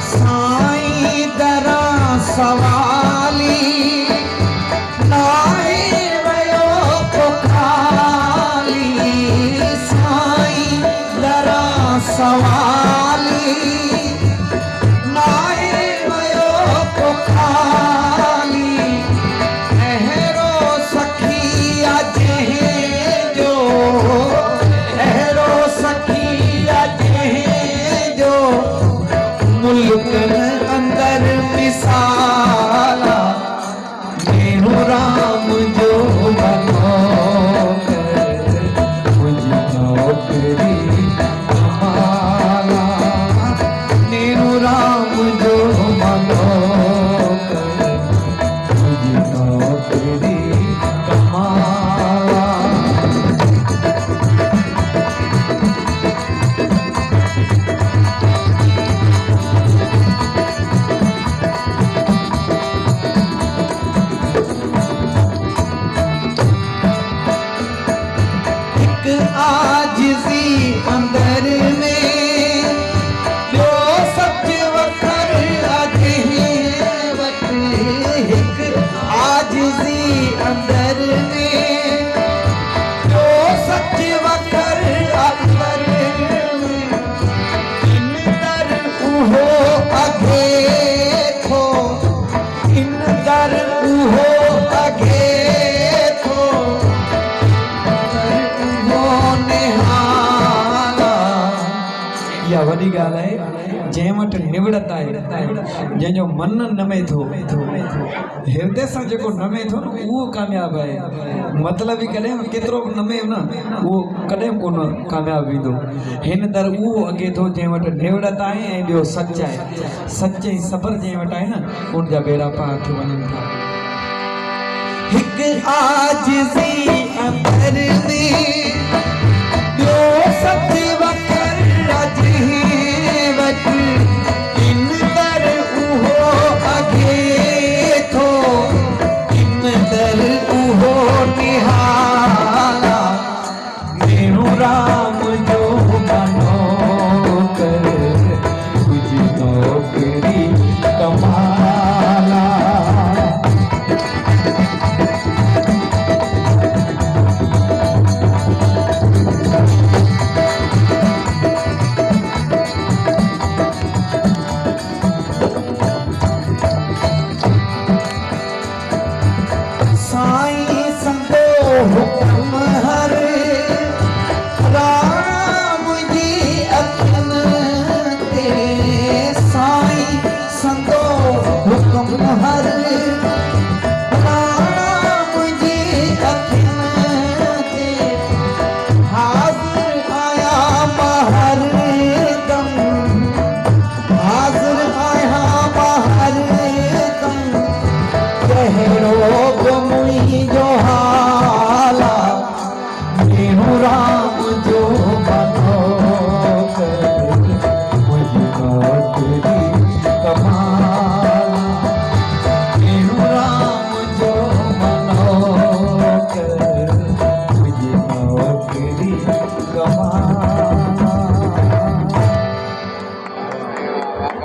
साईं दरा सवाली नाए वयो पुखाली, साईं दरा सवाली नाए वयो पुखाली, अहरो सखिया जंहिंजो, अहरो सखिया जंहिंजो मुल्कन अंदर मिसाला, मेनू राम जो बनो मुझी नौकरी कमाला, मेनू राम जो बनो मुझी नौकरी कमाला। आजिज़ी अंदर में जो सच वखर अजे वट, हिक आजिज़ी अंदर में जो सच वखर अंदर में, इन दर उहो अगे थो, इन दर उहो अगे थो, या वॾी ॻाल्हि आहे जंहिं वटि निवड़त आहे, जंहिंजो मन नमे थो, हृदय सां जेको नमे थो न उहो कामयाबु आहे। मतिलबु कॾहिं केतिरो बि नमे न उहो कॾहिं कोन कामयाबु थींदो। हिन दर उहो अॻे थो जंहिं वटि निवड़त आहे ऐं ॿियो सच आहे। सच ऐं सब्र जंहिं वटि आहे न उनजा बेड़ा पार थी वञनि था। हिकु आजिज़ी अंदर में